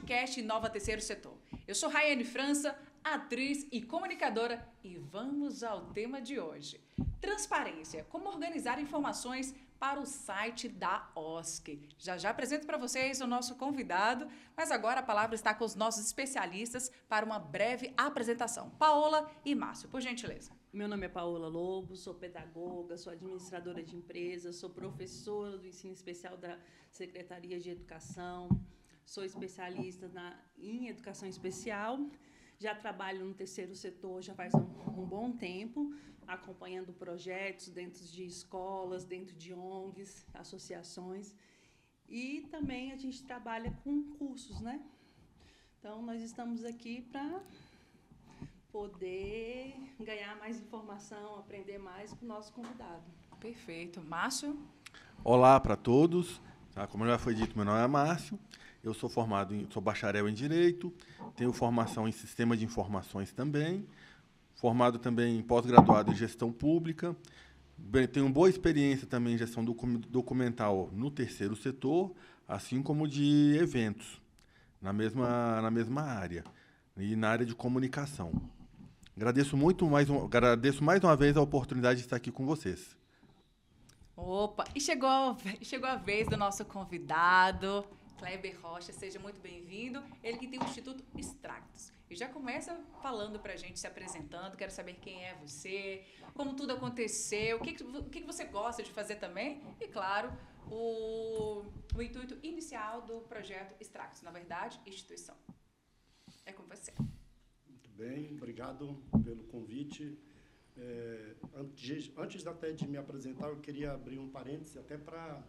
podcast Inova Terceiro Setor. Eu sou Raiane França, atriz e comunicadora, e vamos ao tema de hoje. Transparência, como organizar informações para o site da OSC. Já apresento para vocês o nosso convidado, mas agora a palavra está com os nossos especialistas para uma breve apresentação. Paola e Márcio, por gentileza. Meu nome é Paola Lobo, sou pedagoga, sou administradora de empresas, sou professora do ensino especial da Secretaria de Educação, sou especialista em educação especial, já trabalho no terceiro setor já faz um bom tempo, acompanhando projetos dentro de escolas, dentro de ONGs, associações, e também a gente trabalha com cursos, né? Então, nós estamos aqui para poder ganhar mais informação, aprender mais com o nosso convidado. Perfeito. Márcio? Olá para todos. Como já foi dito, meu nome é Márcio. Eu sou sou bacharel em Direito, tenho formação em Sistema de Informações também, formado também em pós-graduado em Gestão Pública. Tenho boa experiência também em gestão documental no terceiro setor, assim como de eventos, na mesma área, e na área de comunicação. Agradeço mais uma vez a oportunidade de estar aqui com vocês. Opa, e chegou a vez do nosso convidado, Kleber Rocha, seja muito bem-vindo. Ele que tem o Instituto Extractos. E já começa falando pra gente, se apresentando, quero saber quem é você, como tudo aconteceu, o que você gosta de fazer também, e claro, o intuito inicial do projeto Extractos, na verdade, instituição. É com você. Muito bem, obrigado pelo convite. Antes até de me apresentar, eu queria abrir um parêntese até para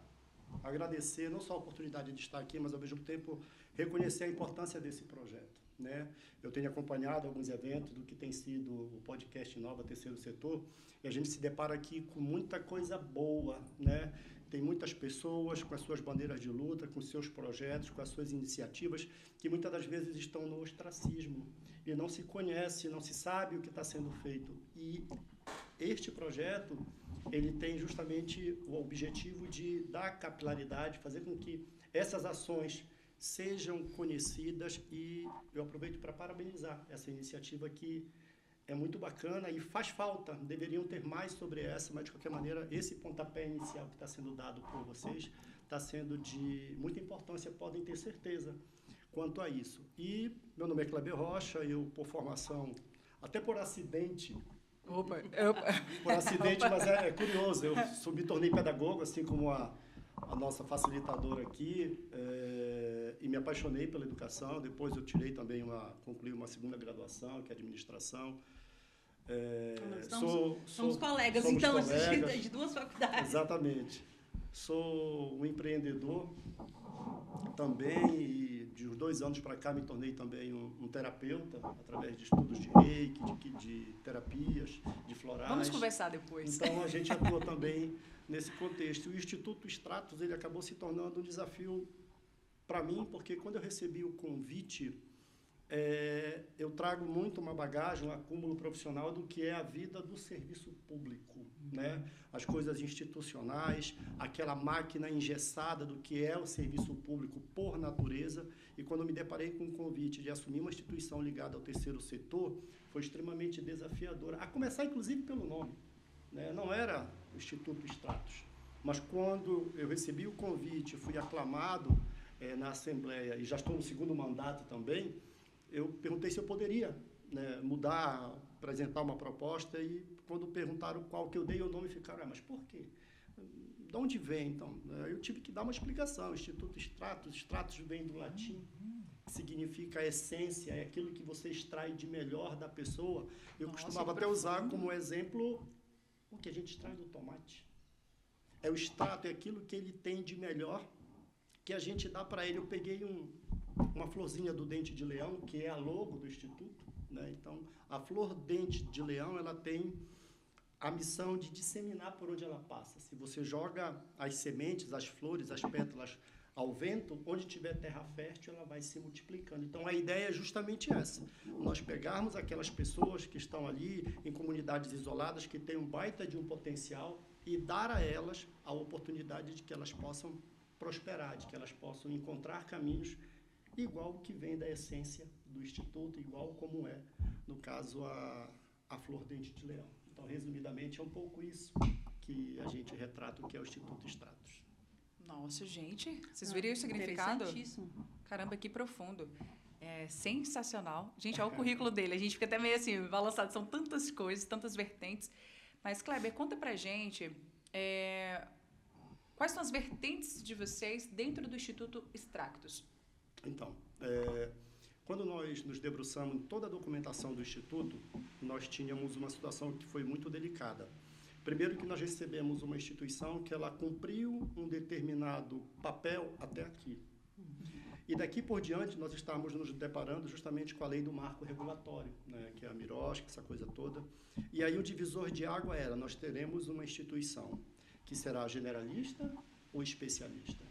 agradecer não só a oportunidade de estar aqui, mas ao mesmo tempo reconhecer a importância desse projeto, né? Eu tenho acompanhado alguns eventos do que tem sido o podcast Inova Terceiro Setor, e a gente se depara aqui com muita coisa boa, né? Tem muitas pessoas com as suas bandeiras de luta, com seus projetos, com as suas iniciativas, que muitas das vezes estão no ostracismo e não se conhece, não se sabe o que está sendo feito. E este projeto, ele tem justamente o objetivo de dar capilaridade, fazer com que essas ações sejam conhecidas, e eu aproveito para parabenizar essa iniciativa que é muito bacana e faz falta, deveriam ter mais sobre essa, mas de qualquer maneira esse pontapé inicial que está sendo dado por vocês está sendo de muita importância, podem ter certeza quanto a isso. E meu nome é Kleber Rocha, eu por formação, até por acidente, por acidente, mas é curioso, eu me tornei pedagogo, assim como a nossa facilitadora aqui, e me apaixonei pela educação. Depois eu concluí uma segunda graduação, que é administração. Somos colegas, de duas faculdades. Exatamente. Sou um empreendedor também, e de uns 2 anos para cá me tornei também um terapeuta, através de estudos de reiki, de terapias, de florais. Vamos conversar depois. Então, a gente atua também nesse contexto. O Instituto Extractos, ele acabou se tornando um desafio para mim, porque quando eu recebi o convite, eu trago muito uma bagagem, um acúmulo profissional do que é a vida do serviço público, né? As coisas institucionais, aquela máquina engessada do que é o serviço público por natureza. E quando eu me deparei com o convite de assumir uma instituição ligada ao terceiro setor, foi extremamente desafiadora, a começar inclusive pelo nome, né? Não era o Instituto Extractos, mas quando eu recebi o convite, fui aclamado na Assembleia, e já estou no 2º mandato também, eu perguntei se eu poderia, né, mudar, apresentar uma proposta, e quando perguntaram qual que eu dei o nome, ficaram, mas por quê? De onde vem, então? Eu tive que dar uma explicação. Instituto Extractos, Extractos vem do latim, significa a essência, é aquilo que você extrai de melhor da pessoa. Eu costumava até usar como exemplo o que a gente extrai do tomate. O extrato, é aquilo que ele tem de melhor, que a gente dá para ele. Eu peguei uma florzinha do dente de leão, que é a logo do Instituto, né? Então, a flor dente de leão, ela tem a missão de disseminar por onde ela passa. Se você joga as sementes, as flores, as pétalas ao vento, onde tiver terra fértil, ela vai se multiplicando. Então, a ideia é justamente essa. Nós pegarmos aquelas pessoas que estão ali em comunidades isoladas, que têm um baita de um potencial, e dar a elas a oportunidade de que elas possam prosperar, de que elas possam encontrar caminhos igual que vem da essência do Instituto, igual como é, no caso, a Flor Dente de Leão. Então, resumidamente, é um pouco isso que a gente retrata, o que é o Instituto Extratos. Nossa, gente, vocês viram o significado? Interessantíssimo. Caramba, que profundo. É sensacional. Gente, olha o currículo dele. A gente fica até meio assim, balançado. São tantas coisas, tantas vertentes. Mas, Kleber, conta pra gente quais são as vertentes de vocês dentro do Instituto Extractos? Então, quando nós nos debruçamos em toda a documentação do Instituto, nós tínhamos uma situação que foi muito delicada. Primeiro que nós recebemos uma instituição que ela cumpriu um determinado papel até aqui. E daqui por diante nós estávamos nos deparando justamente com a lei do marco regulatório, né, que é a Mirosca, essa coisa toda. E aí o divisor de água era, nós teremos uma instituição que será generalista ou especialista.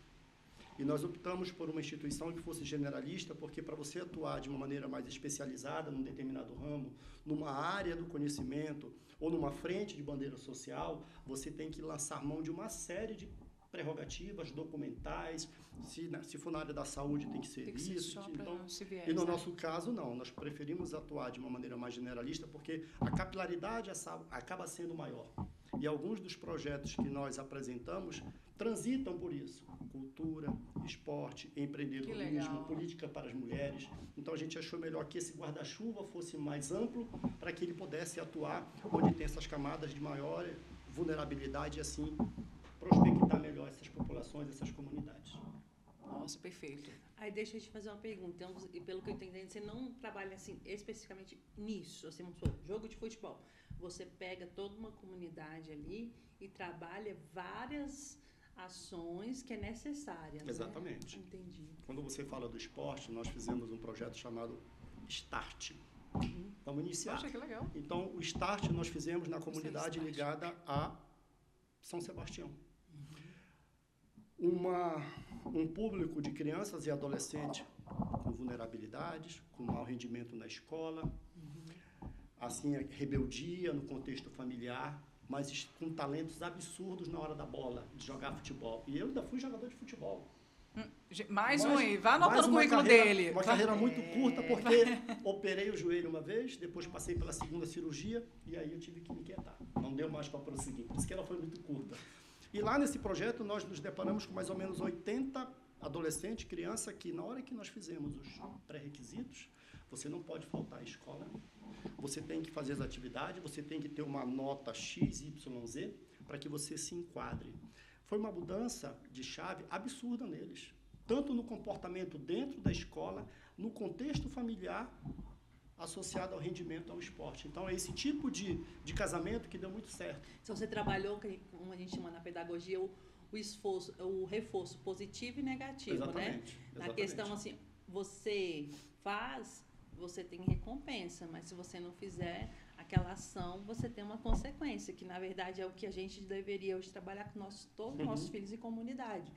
E nós optamos por uma instituição que fosse generalista, porque para você atuar de uma maneira mais especializada num determinado ramo, numa área do conhecimento ou numa frente de bandeira social, você tem que lançar mão de uma série de prerrogativas documentais. Se for na área da saúde, tem que ser isso. Então, e no nosso caso, não. Nós preferimos atuar de uma maneira mais generalista, porque a capilaridade acaba sendo maior. E alguns dos projetos que nós apresentamos transitam por isso. Cultura, esporte, empreendedorismo, política para as mulheres. Então, a gente achou melhor que esse guarda-chuva fosse mais amplo para que ele pudesse atuar onde tem essas camadas de maior vulnerabilidade e, assim, prospectar melhor essas populações, essas comunidades. Nossa, perfeito. Aí deixa eu te fazer uma pergunta. Então, e pelo que eu estou entendendo, você não trabalha assim especificamente nisso, assim, vamos supor, jogo de futebol. Você pega toda uma comunidade ali e trabalha várias ações que é necessária. Exatamente. Né? Entendi. Quando você fala do esporte, nós fizemos um projeto chamado START. Vamos iniciar. Poxa, que legal. Então, o START nós fizemos na comunidade ligada a São Sebastião. Um público de crianças e adolescentes com vulnerabilidades, com mau rendimento na escola, assim, rebeldia no contexto familiar, mas com talentos absurdos na hora da bola, de jogar futebol. E eu ainda fui jogador de futebol. Mais um aí, vá anotando o currículo dele. Uma carreira muito curta, porque operei o joelho uma vez, depois passei pela segunda cirurgia, e aí eu tive que me quietar. Não deu mais para prosseguir, por isso que ela foi muito curta. E lá nesse projeto nós nos deparamos com mais ou menos 80 adolescentes, crianças, que na hora que nós fizemos os pré-requisitos, você não pode faltar à escola, você tem que fazer as atividades, você tem que ter uma nota X, Y, Z, para que você se enquadre. Foi uma mudança de chave absurda neles, tanto no comportamento dentro da escola, no contexto familiar, associado ao rendimento ao esporte. Então, é esse tipo de casamento que deu muito certo. Então, você trabalhou, como a gente chama na pedagogia, o reforço positivo e negativo, Exatamente. Na questão, assim, você faz, você tem recompensa, mas se você não fizer aquela ação, você tem uma consequência, que, na verdade, é o que a gente deveria hoje trabalhar com todos os nossos filhos e comunidade.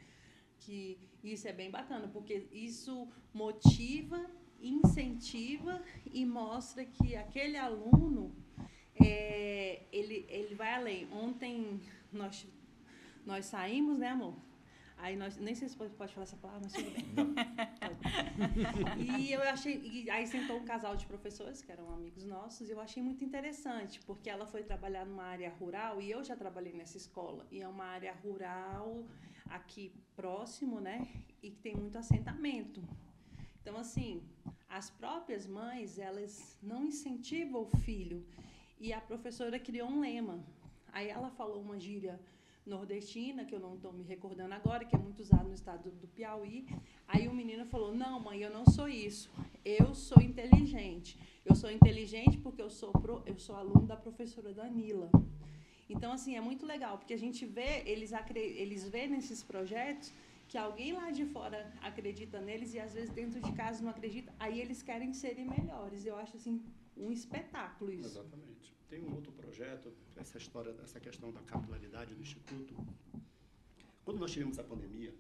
Que isso é bem bacana, porque isso motiva, incentiva e mostra que aquele aluno ele vai além. Ontem nós saímos, né, amor? Aí nem sei se pode falar essa palavra, mas tudo bem. E eu achei, aí sentou um casal de professores que eram amigos nossos, e eu achei muito interessante, porque ela foi trabalhar numa área rural e eu já trabalhei nessa escola, e é uma área rural aqui próximo, né? E que tem muito assentamento. Então, assim, as próprias mães, elas não incentivam o filho. E a professora criou um lema. Aí ela falou uma gíria nordestina, que eu não estou me recordando agora, que é muito usado no estado do Piauí. Aí o menino falou, não, mãe, eu não sou isso. Eu sou inteligente. Eu sou inteligente porque eu sou aluno da professora Danila. Então, assim, é muito legal, porque a gente vê, eles vê nesses projetos que alguém lá de fora acredita neles e, às vezes, dentro de casa não acredita, aí eles querem serem melhores. Eu acho, assim, um espetáculo isso. Exatamente. Tem um outro projeto, essa questão da capilaridade do Instituto. Quando nós tivemos a pandemia,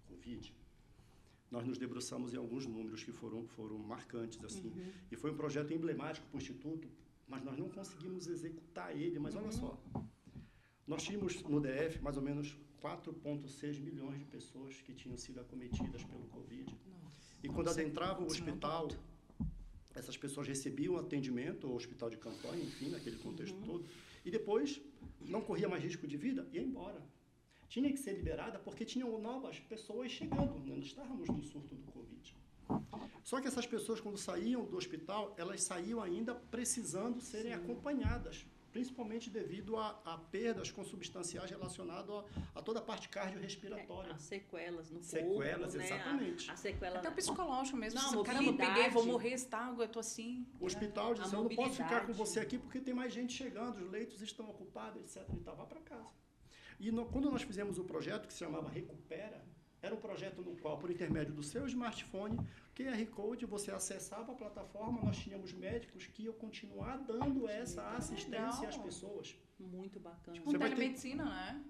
Covid, nós nos debruçamos em alguns números que foram marcantes, assim. E foi um projeto emblemático para o Instituto, mas nós não conseguimos executar ele. Mas olha só, nós tínhamos no DF mais ou menos 4,6 milhões de pessoas que tinham sido acometidas pelo Covid. Nossa. E quando adentravam o Isso é muito hospital, alto. essas pessoas recebiam atendimento, o hospital de campanha, enfim, naquele contexto todo, e depois não corria mais risco de vida, ia embora. Tinha que ser liberada porque tinham novas pessoas chegando, né? Nós estávamos no surto do Covid. Só que essas pessoas, quando saíam do hospital, elas saíam ainda precisando serem acompanhadas, principalmente devido a perdas consubstanciais relacionadas a toda a parte cardiorrespiratória. As sequelas no Sequelas, corpo, né? exatamente. A sequela... Até o psicológico mesmo. Não, Você, caramba, eu mobilidade. peguei, vou morrer, tá? Eu tô assim. O hospital A dizendo, não posso ficar com mobilidade. você aqui porque tem mais gente chegando, os leitos estão ocupados, etc. E tal, vá para casa. E quando nós fizemos o projeto, que se chamava Recupera, era um projeto no qual, por intermédio do seu smartphone, QR Code, você acessava a plataforma, nós tínhamos médicos que iam continuar dando essa assistência às pessoas. Muito bacana. Tipo, Você vai ter- telemedicina, né?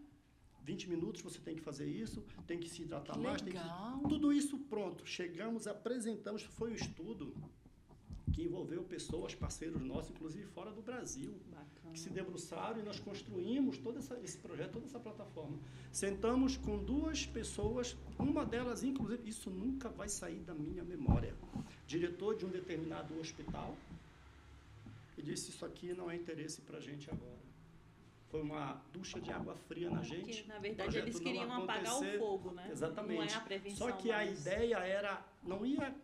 20 minutos você tem que fazer isso, tem que se hidratar Que mais, tem que... legal. Tudo isso pronto. Chegamos, apresentamos, foi um estudo que envolveu pessoas, parceiros nossos, inclusive fora do Brasil, Bacana. que se debruçaram e nós construímos todo esse projeto, toda essa plataforma. Sentamos com 2 pessoas, uma delas, inclusive, isso nunca vai sair da minha memória, diretor de um determinado hospital, e disse, isso aqui não é interesse para a gente agora. Foi uma ducha de água fria na gente. Porque, na verdade, projeto eles não queriam apagar o acontecer. fogo, né? Exatamente. Não é a prevenção. Só que a mas- ideia era, não ia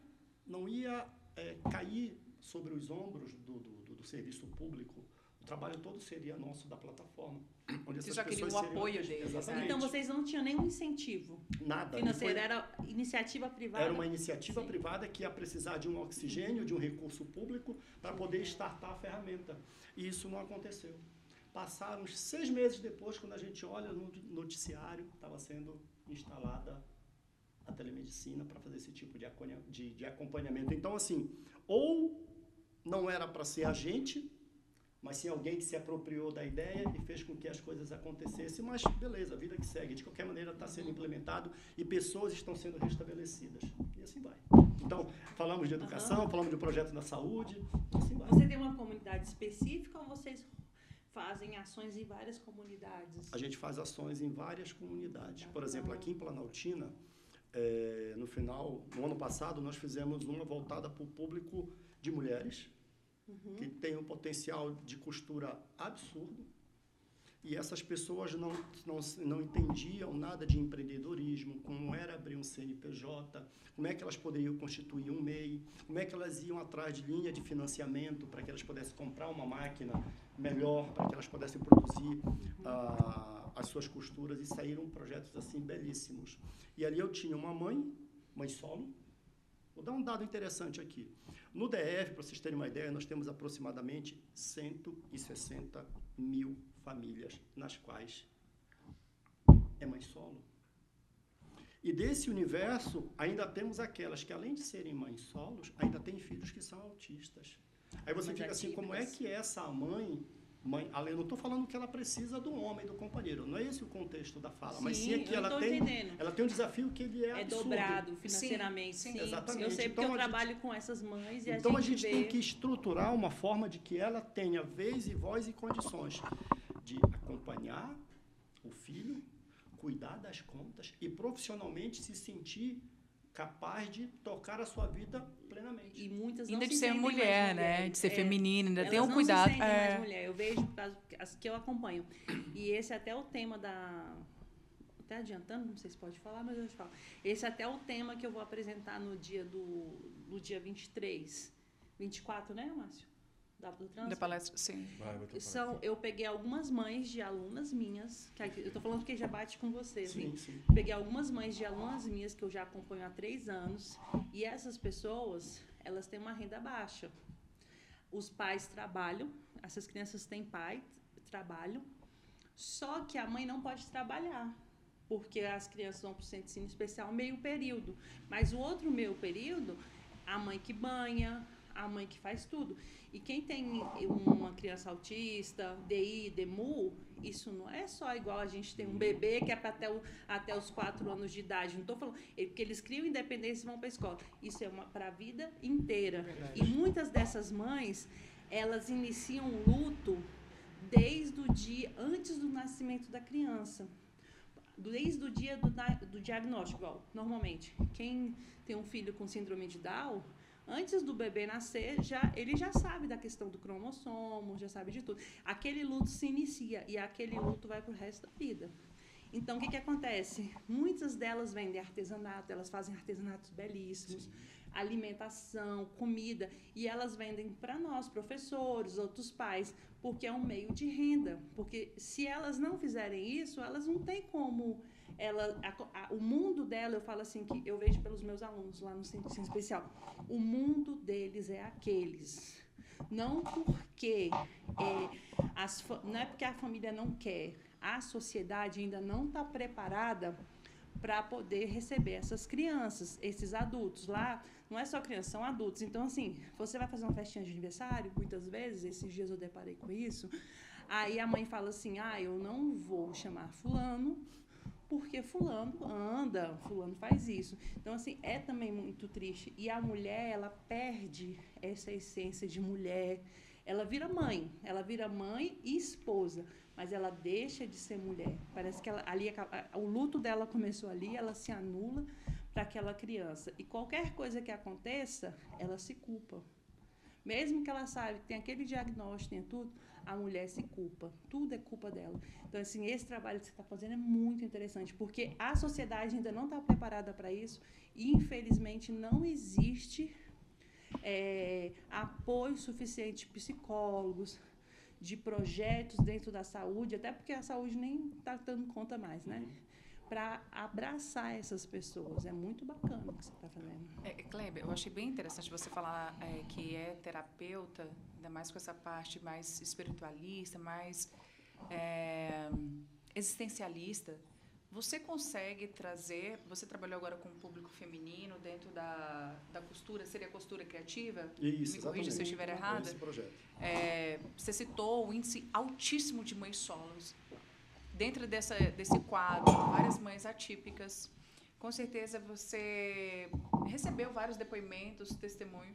cair sobre os ombros do serviço público. O trabalho todo seria nosso da plataforma. Onde Você essas já queria pessoas o seriam- apoio deles, né? Exatamente. Então, vocês não tinham nenhum incentivo Nada. financeiro, E foi- era iniciativa privada? Era uma iniciativa Sim. privada que ia precisar de um oxigênio, de um recurso público, para poder startar a ferramenta. E isso não aconteceu. Passaram uns 6 meses depois, quando a gente olha no noticiário, estava sendo instalada a telemedicina para fazer esse tipo de acompanhamento. Então, assim, ou não era para ser a gente, mas sim alguém que se apropriou da ideia e fez com que as coisas acontecessem, mas beleza, a vida que segue. De qualquer maneira, está sendo implementado e pessoas estão sendo restabelecidas. E assim vai. Então, falamos de educação, falamos de projeto da saúde, e assim vai. Você tem uma comunidade específica ou vocês fazem ações em várias comunidades? A gente faz ações em várias comunidades. Por exemplo, aqui em Planaltina, no ano passado, nós fizemos uma voltada para o público de mulheres, que tem um potencial de costura absurdo. E essas pessoas não entendiam nada de empreendedorismo, como era abrir um CNPJ, como é que elas poderiam constituir um MEI, como é que elas iam atrás de linha de financiamento para que elas pudessem comprar uma máquina melhor, para que elas pudessem produzir as suas costuras, e saíram projetos assim belíssimos. E ali eu tinha uma mãe solo. Vou dar um dado interessante aqui. No DF, para vocês terem uma ideia, nós temos aproximadamente 160 mil famílias nas quais é mãe solo. E desse universo, ainda temos aquelas que, além de serem mães solos, ainda têm filhos que são autistas. Aí você fica assim, como é que essa mãe, eu não estou falando que ela precisa do homem, do companheiro, não é esse o contexto da fala, mas sim é que ela tem um desafio que ele é absurdo. dobrado financeiramente. Sim, Sim, exatamente. eu sei porque Então, eu trabalho com essas mães e Então a gente vê... tem que estruturar uma forma de que ela tenha vez e voz e condições de acompanhar o filho, cuidar das contas e profissionalmente se sentir capaz de tocar a sua vida plenamente. E muitas não Ainda se de ser sentem mulher, mais né? mulheres. De ser feminina, ainda Elas tem um não cuidado. se sentem mais mulher. Eu vejo por causa as que eu acompanho. E esse é até o tema da... Até adiantando, não sei se pode falar, mas eu te falo. Esse é até o tema que eu vou apresentar no dia 23, 24, né, Márcio? Da Da palestra, sim. Eu peguei algumas mães de alunas minhas, que eu estou falando que já bate com vocês, Sim, hein? sim. Peguei algumas mães de alunas minhas que eu já acompanho há 3 anos, e essas pessoas, elas têm uma renda baixa. Os pais trabalham, essas crianças têm pai, trabalham, só que a mãe não pode trabalhar, porque as crianças vão para o centro de ensino especial meio período, mas o outro meio período, a mãe que banha, a mãe que faz tudo. E quem tem uma criança autista, DI, DEMU, isso não é só igual a gente tem um bebê que é para até os 4 anos de idade. Não estou falando, porque eles criam independência e vão para a escola. Isso é para a vida inteira. Verdade. E muitas dessas mães, elas iniciam o luto desde o dia antes do nascimento da criança. desde o dia do diagnóstico, igual, normalmente. Quem tem um filho com síndrome de Down, antes do bebê nascer, ele já sabe da questão do cromossomo, já sabe de tudo. Aquele luto se inicia e aquele luto vai pro resto da vida. Então, o que acontece? Muitas delas vendem artesanato, elas fazem artesanatos belíssimos, sim, alimentação, comida, e elas vendem para nós, professores, outros pais, porque é um meio de renda. Porque se elas não fizerem isso, elas não têm como... o mundo dela, eu falo assim, que eu vejo pelos meus alunos lá no Centro de Ensino Especial, o mundo deles é aqueles. Não porque não é porque a família não quer, a sociedade ainda não está preparada para poder receber essas crianças, esses adultos. Lá não é só crianças, são adultos. Então, assim, você vai fazer uma festinha de aniversário, muitas vezes, esses dias eu deparei com isso, aí a mãe fala assim, eu não vou chamar fulano, porque fulano anda, fulano faz isso. Então, assim, é também muito triste. E a mulher, ela perde essa essência de mulher. Ela vira mãe e esposa, mas ela deixa de ser mulher. Parece que o luto dela começou ali, ela se anula para aquela criança. E qualquer coisa que aconteça, ela se culpa. Mesmo que ela saiba que tem aquele diagnóstico, tem tudo, a mulher se culpa. Tudo é culpa dela. Então, assim, esse trabalho que você está fazendo é muito interessante, porque a sociedade ainda não está preparada para isso e, infelizmente, não existe apoio suficiente de psicólogos, de projetos dentro da saúde, até porque a saúde nem está dando conta mais, né? Para abraçar essas pessoas. É muito bacana o que você está fazendo. Kleber, eu achei bem interessante você falar que é terapeuta, ainda mais com essa parte mais espiritualista, mais existencialista. Você consegue trazer... Você trabalhou agora com o público feminino dentro da costura, seria costura criativa? Isso, me corrija se eu estiver errada. Esse projeto. Você citou o índice altíssimo de mães solos. Dentro desse quadro, várias mães atípicas. Com certeza você recebeu vários depoimentos, testemunho.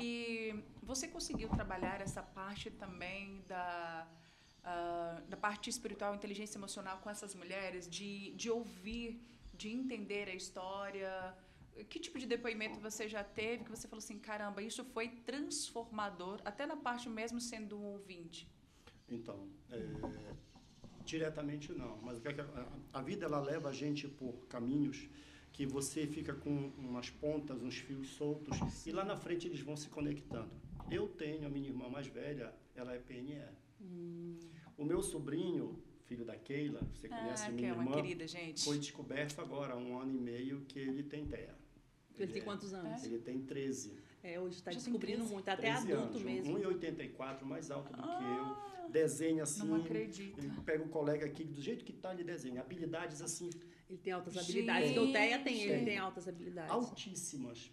E você conseguiu trabalhar essa parte também da parte espiritual, inteligência emocional com essas mulheres, de ouvir, de entender a história? Que tipo de depoimento você já teve que você falou assim, caramba, isso foi transformador, até na parte mesmo sendo um ouvinte? Então, diretamente não, mas a vida ela leva a gente por caminhos que você fica com umas pontas, uns fios soltos, e lá na frente eles vão se conectando. Eu tenho a minha irmã mais velha, ela é PNE. O meu sobrinho, filho da Keila, você conhece minha irmã, uma querida, gente. foi descoberto agora há 1 ano e meio que ele tem TEA. Ele tem quantos anos? Ele tem 13. Hoje está descobrindo muito, até adulto anos, mesmo. 1,84, mais alto do que eu. Desenha assim. Não acredito. Ele pega o colega aqui, do jeito que está, ele desenha. Habilidades assim. Ele tem altas habilidades. Porque o TEA ele tem altas habilidades. Altíssimas.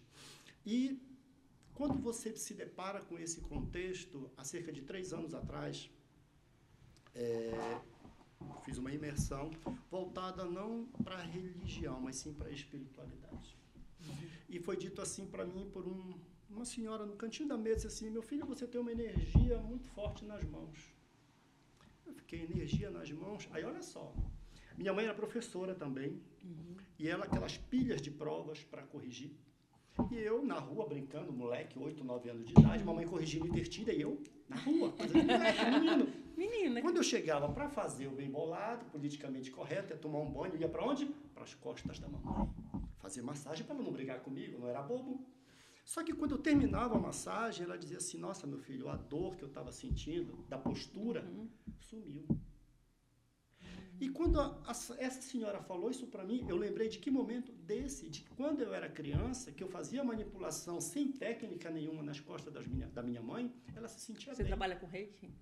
E quando você se depara com esse contexto, há cerca de 3 anos atrás, fiz uma imersão voltada não para a religião, mas sim para a espiritualidade. E foi dito assim para mim por uma senhora no cantinho da mesa, assim, meu filho, você tem uma energia muito forte nas mãos. Eu fiquei, energia nas mãos? Aí, olha só, minha mãe era professora também, e ela, aquelas pilhas de provas para corrigir, e eu na rua brincando, moleque, 8, 9 anos de idade, mamãe corrigindo intertida, e eu na rua, coisa de moleque, menino. Quando eu chegava para fazer o bem bolado, politicamente correto, ia tomar um banho, ia para onde? Para as costas da mamãe. Fazer massagem para ela não brigar comigo, não era bobo. Só que quando eu terminava a massagem, ela dizia assim, nossa, meu filho, a dor que eu estava sentindo, da postura, sumiu. E quando essa senhora falou isso para mim, eu lembrei de que momento de quando eu era criança, que eu fazia manipulação sem técnica nenhuma nas costas da minha mãe, ela se sentia bem. Você trabalha com reiki?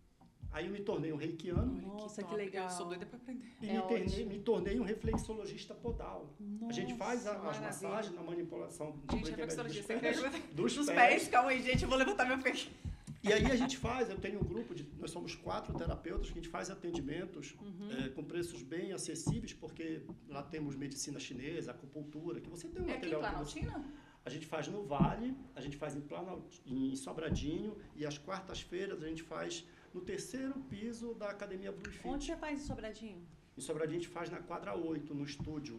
Aí eu me tornei um reikiano. Nossa, que legal. Eu sou doida para aprender. E me tornei um reflexologista podal. Nossa, a gente faz as massagens na manipulação gente, reflexologista dos pés. pés. Calma aí, gente, eu vou levantar meu pé. E aí a gente eu tenho um grupo, nós somos 4 terapeutas que a gente faz atendimentos com preços bem acessíveis, porque lá temos medicina chinesa, acupuntura, que você tem um material... Aqui em Planaltina? A gente faz no Vale, a gente faz em Sobradinho, e às quartas-feiras a gente faz no 3º piso da Academia Blue Fit. Onde você faz em Sobradinho? Em Sobradinho a gente faz na quadra 8, no estúdio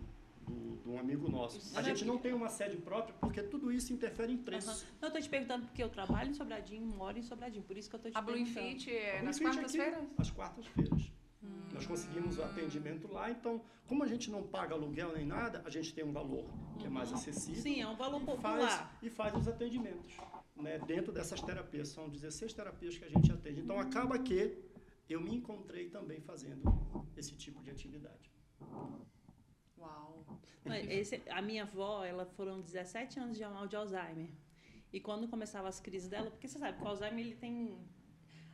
de um amigo nosso. A gente não tem uma sede própria porque tudo isso interfere em preço. Não, eu estou te perguntando porque eu trabalho em Sobradinho, moro em Sobradinho, por isso que eu estou te perguntando. A Blue Fit é Blue nas Fit aqui, quartas-feiras? às quartas-feiras. Nós conseguimos o atendimento lá, então, como a gente não paga aluguel nem nada, a gente tem um valor que é mais acessível. Sim, é um valor e popular. faz os atendimentos, né, dentro dessas terapias. São 16 terapias que a gente atende. Então, acaba que eu me encontrei também fazendo esse tipo de atividade. Uau! A minha avó, ela foram 17 anos de mal de Alzheimer. E quando começavam as crises dela, porque você sabe que o Alzheimer, ele tem...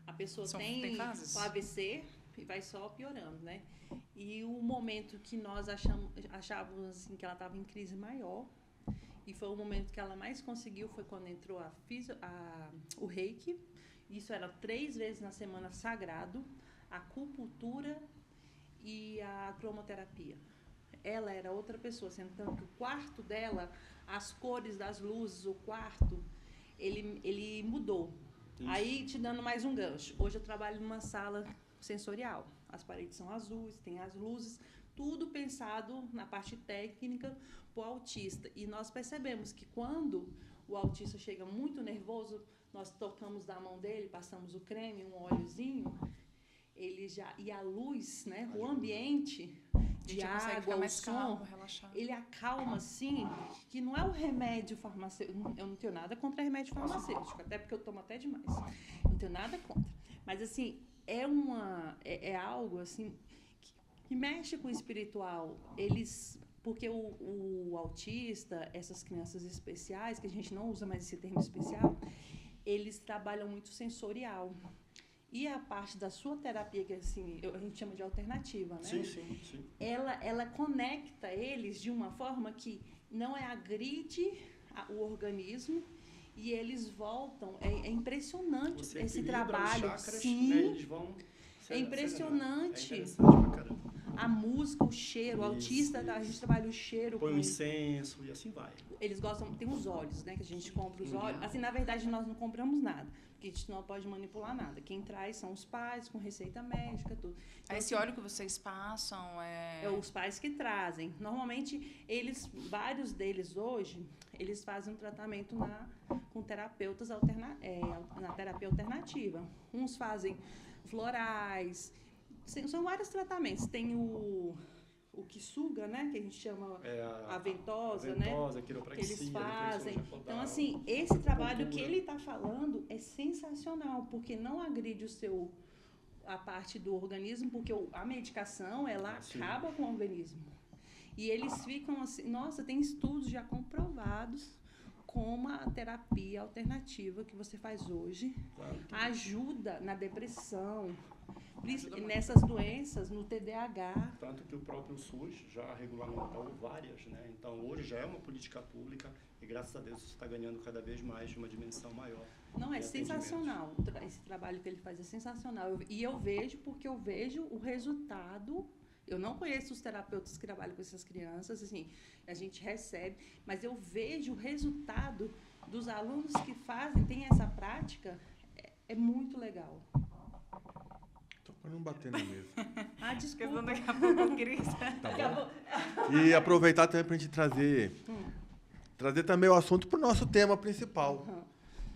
A pessoa tem o AVC e vai só piorando, né? E o momento que nós achávamos assim, que ela estava em crise maior, e foi o momento que ela mais conseguiu, foi quando entrou o reiki. Isso era 3 vezes na semana sagrado, a acupuntura e a cromoterapia. Ela era outra pessoa, sendo que o quarto dela, as cores das luzes, o quarto, ele mudou. Isso. Aí, te dando mais um gancho. Hoje eu trabalho numa sala sensorial. As paredes são azuis, tem as luzes, tudo pensado na parte técnica para o autista. E nós percebemos que quando o autista chega muito nervoso, nós tocamos da mão dele, passamos o creme, um óleozinho, ele já... E a luz, né, o ambiente de água, o som, calmo, ele acalma, assim, que não é o remédio farmacêutico. Eu não tenho nada contra remédio farmacêutico, até porque eu tomo até demais. Não tenho nada contra. Mas, assim, é algo, assim, que mexe com o espiritual. Porque o autista, essas crianças especiais, que a gente não usa mais esse termo especial, eles trabalham muito sensorial. E a parte da sua terapia, que assim, a gente chama de alternativa, né? Sim. Ela conecta eles de uma forma que não agride o organismo e eles voltam. É impressionante você esse trabalho. Os chakras, sim, né, eles vão é impressionante. É interessante pra caramba. A música, o cheiro, o autista, a gente trabalha o cheiro. Põe o incenso e assim vai. Eles gostam, tem os óleos, né? Que a gente compra os óleos. Assim, na verdade, nós não compramos nada. Porque a gente não pode manipular nada. Quem traz são os pais, com receita médica, tudo. Então, esse óleo que vocês passam é os pais que trazem. Normalmente, vários deles hoje, eles fazem um tratamento com terapeutas na terapia alternativa. Uns fazem florais. São vários tratamentos. Tem o que suga, né? Que a gente chama a ventosa, né? Que eles fazem. Então, assim, esse trabalho que ele está falando é sensacional, porque não agride a parte do organismo, porque a medicação, ela acaba com o organismo. E eles ficam assim, nossa, tem estudos já comprovados como a terapia alternativa que você faz hoje ajuda na depressão, nessas doenças, no TDAH. Tanto que o próprio SUS já regulamentou várias, né? Então, hoje já é uma política pública e, graças a Deus, isso está ganhando cada vez mais uma dimensão maior. Não, é sensacional. Esse trabalho que ele faz é sensacional. E eu vejo, porque eu vejo o resultado. Eu não conheço os terapeutas que trabalham com essas crianças, assim, a gente recebe, mas eu vejo o resultado dos alunos que tem essa prática, é muito legal. Para não bater na mesa. Desculpa. Daqui a pouco, Cris. Tá bom. E aproveitar também para a gente trazer também o assunto para o nosso tema principal,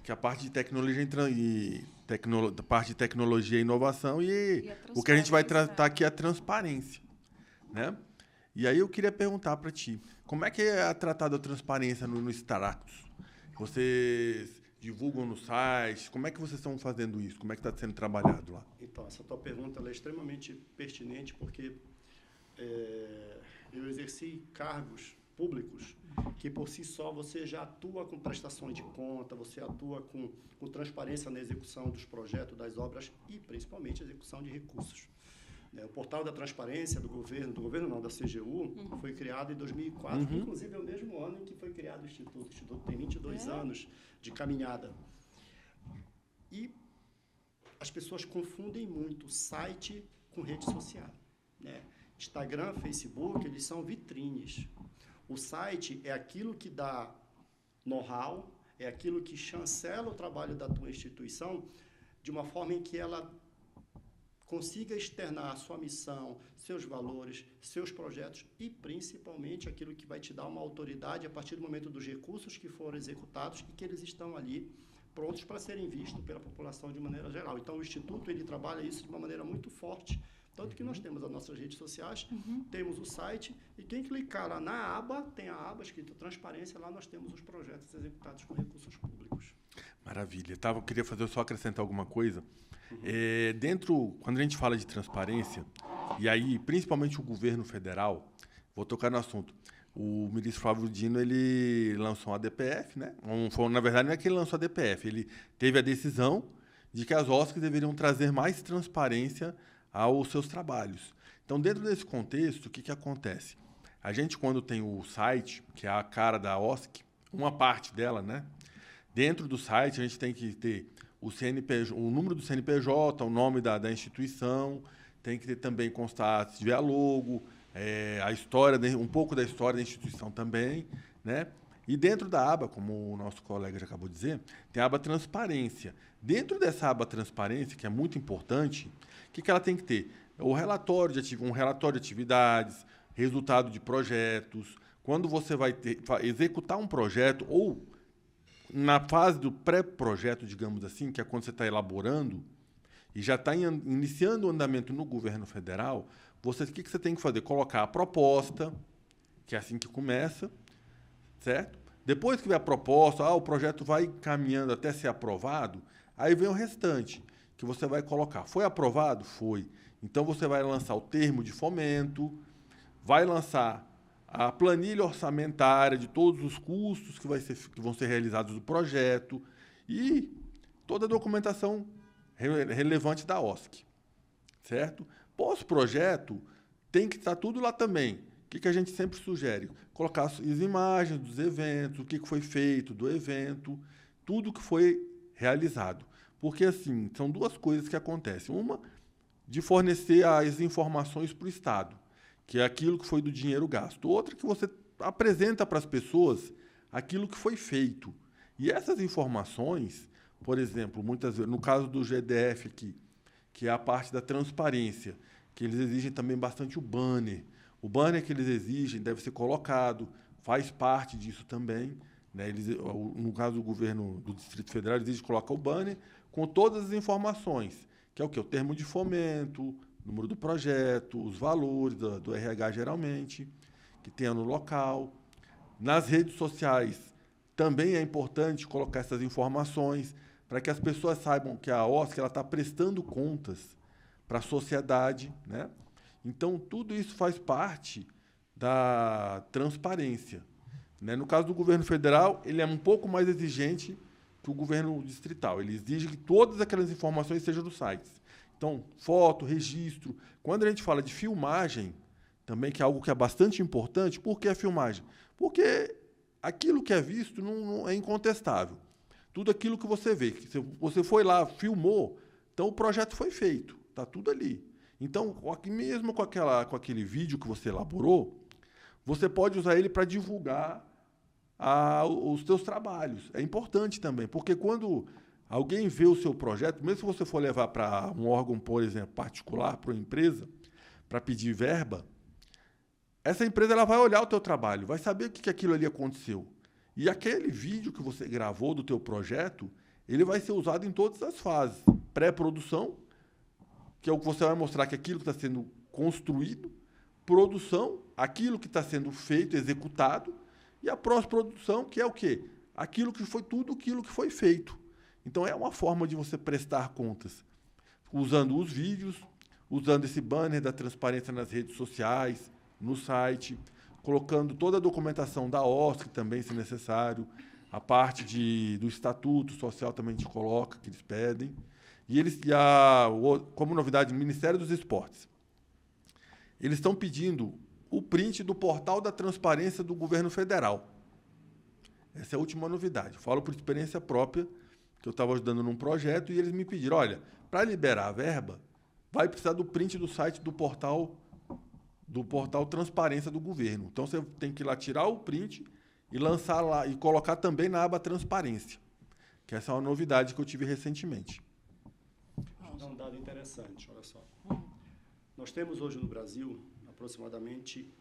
que é a parte de tecnologia parte de tecnologia e inovação e o que a gente vai tratar aqui é a transparência, né? E aí eu queria perguntar para ti, como é que é tratada a transparência no Extractus? Vocês divulgam no site? Como é que vocês estão fazendo isso? Como é que está sendo trabalhado lá? Então, essa tua pergunta ela é extremamente pertinente porque eu exerci cargos públicos que, por si só, você já atua com prestações de conta, você atua com transparência na execução dos projetos, das obras e, principalmente, execução de recursos. O portal da transparência do governo não, da CGU, foi criado em 2004, inclusive é o mesmo ano em que foi criado o Instituto. O Instituto tem 22 anos de caminhada. E as pessoas confundem muito site com rede social, né? Instagram, Facebook, eles são vitrines. O site é aquilo que dá know-how, é aquilo que chancela o trabalho da tua instituição de uma forma em que ela consiga externar a sua missão, seus valores, seus projetos e, principalmente, aquilo que vai te dar uma autoridade a partir do momento dos recursos que foram executados e que eles estão ali prontos para serem vistos pela população de maneira geral. Então, o Instituto ele trabalha isso de uma maneira muito forte. Tanto que nós temos as nossas redes sociais, temos o site, e quem clicar lá na aba, tem a aba escrita Transparência, lá nós temos os projetos executados com recursos públicos. Maravilha. Eu queria só acrescentar alguma coisa. Quando a gente fala de transparência, e aí, principalmente o governo federal, vou tocar no assunto, o ministro Flávio Dino, ele lançou a DPF, né? Na verdade, não é que ele lançou a DPF, ele teve a decisão de que as OSCs deveriam trazer mais transparência aos seus trabalhos. Então, dentro desse contexto, o que acontece? A gente, quando tem o site, que é a cara da OSC, uma parte dela, né? Dentro do site, a gente tem que ter o número do CNPJ, o nome da instituição, tem que ter também constar se tiver logo, a história, um pouco da história da instituição também, né? E dentro da aba, como o nosso colega já acabou de dizer, tem a aba Transparência. Dentro dessa aba Transparência, que é muito importante, o que ela tem que ter? Um relatório de atividades, resultado de projetos. Quando você vai executar um projeto, ou na fase do pré-projeto, digamos assim, que é quando você está elaborando e já está iniciando o andamento no governo federal, o que você tem que fazer? Colocar a proposta, que é assim que começa, certo? Depois que vem a proposta, o projeto vai caminhando até ser aprovado, aí vem o restante, que você vai colocar. Foi aprovado? Foi. Então, você vai lançar o termo de fomento, vai lançar a planilha orçamentária de todos os custos que vão ser realizados do projeto e toda a documentação relevante da OSC, certo? Pós-projeto, tem que estar tudo lá também. O que a gente sempre sugere? Colocar as imagens dos eventos, o que foi feito do evento, tudo que foi realizado. Porque, assim, são duas coisas que acontecem. Uma, de fornecer as informações para o Estado, que é aquilo que foi do dinheiro gasto. Outra, que você apresenta para as pessoas aquilo que foi feito. E essas informações, por exemplo, muitas vezes, no caso do GDF aqui, que é a parte da transparência, que eles exigem também bastante o banner. O banner que eles exigem deve ser colocado, faz parte disso também, né? No caso do governo do Distrito Federal, eles exigem colocar o banner com todas as informações, que é o quê? O termo de fomento, o número do projeto, os valores do RH, geralmente, que tenha no local. Nas redes sociais, também é importante colocar essas informações para que as pessoas saibam que a OSC está prestando contas para a sociedade, né? Então, tudo isso faz parte da transparência, né? No caso do governo federal, ele é um pouco mais exigente que o governo distrital. Ele exige que todas aquelas informações sejam nos sites. Então, foto, registro. Quando a gente fala de filmagem, também, que é algo que é bastante importante, por que a filmagem? Porque aquilo que é visto não é incontestável. Tudo aquilo que você vê, que você foi lá, filmou, então o projeto foi feito, está tudo ali. Então, mesmo com aquele vídeo que você elaborou, você pode usar ele para divulgar os seus trabalhos. É importante também, porque quando alguém vê o seu projeto, mesmo se você for levar para um órgão, por exemplo, particular, para uma empresa, para pedir verba, essa empresa ela vai olhar o teu trabalho, vai saber o que aquilo ali aconteceu. E aquele vídeo que você gravou do teu projeto, ele vai ser usado em todas as fases. Pré-produção, que é o que você vai mostrar que aquilo que está sendo construído, produção, aquilo que está sendo feito, executado, e a pós-produção, que é o quê? Tudo aquilo que foi feito. Então, é uma forma de você prestar contas, usando os vídeos, usando esse banner da transparência nas redes sociais, no site, colocando toda a documentação da OSC também, se necessário, a parte do Estatuto Social também a gente coloca, que eles pedem. Como novidade, o Ministério dos Esportes. Eles estão pedindo o print do portal da transparência do governo federal. Essa é a última novidade. Eu falo por experiência própria, que eu estava ajudando num projeto, e eles me pediram, olha, para liberar a verba, vai precisar do print do site do portal Transparência do Governo. Então, você tem que ir lá tirar o print e lançar lá, e colocar também na aba Transparência, que essa é uma novidade que eu tive recentemente. É um dado interessante, olha só. Nós temos hoje no Brasil aproximadamente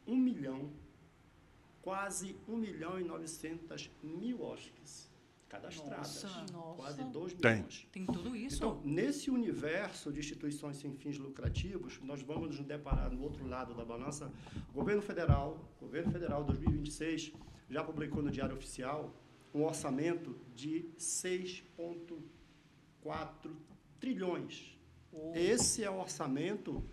quase 1.900.000 OSCs cadastradas. Nossa. Quase 2 Tem. milhões. Tem tudo isso? Então, nesse universo de instituições sem fins lucrativos, nós vamos nos deparar no outro lado da balança. O Governo Federal 2026, já publicou no Diário Oficial um orçamento de 6,4 trilhões. Esse é o orçamento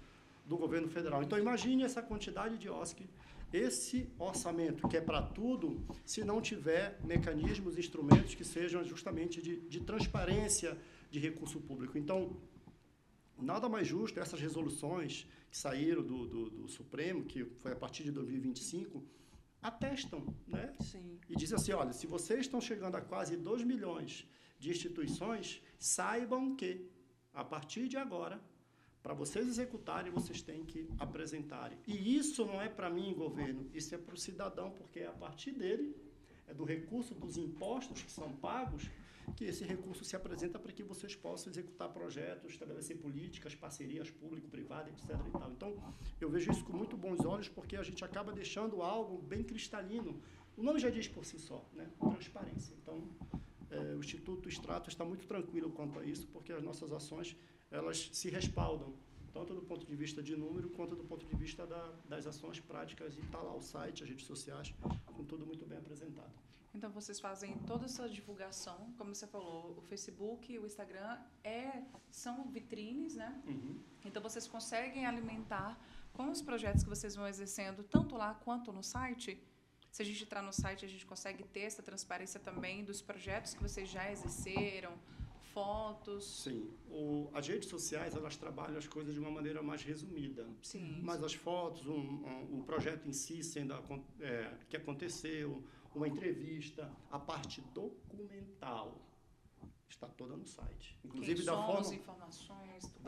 do governo federal. Então, imagine essa quantidade de OSC, esse orçamento que é para tudo, se não tiver mecanismos, instrumentos que sejam justamente de transparência de recurso público. Então, nada mais justo, essas resoluções que saíram do Supremo, que foi a partir de 2025, atestam, né? Sim. E dizem assim, olha, se vocês estão chegando a quase 2 milhões de instituições, saibam que, a partir de agora, para vocês executarem, vocês têm que apresentarem. E isso não é para mim, governo, isso é para o cidadão, porque é a partir dele, é do recurso dos impostos que são pagos, que esse recurso se apresenta para que vocês possam executar projetos, estabelecer políticas, parcerias público-privadas, etc. E tal. Então, eu vejo isso com muito bons olhos, porque a gente acaba deixando algo bem cristalino. O nome já diz por si só, né? Transparência. Então, o Instituto Stratos está muito tranquilo quanto a isso, porque as nossas ações, elas se respaldam, tanto do ponto de vista de número, quanto do ponto de vista das ações práticas. E está lá o site, as redes sociais, com tudo muito bem apresentado. Então, vocês fazem toda essa divulgação, como você falou, o Facebook e o Instagram são vitrines, né? Uhum. Então, vocês conseguem alimentar com os projetos que vocês vão exercendo, tanto lá quanto no site? Se a gente entrar no site, a gente consegue ter essa transparência também dos projetos que vocês já exerceram, fotos? Sim. As redes sociais, elas trabalham as coisas de uma maneira mais resumida. Sim. Mas as fotos, o projeto em si, que aconteceu, uma entrevista, a parte documental está toda no site. Inclusive, da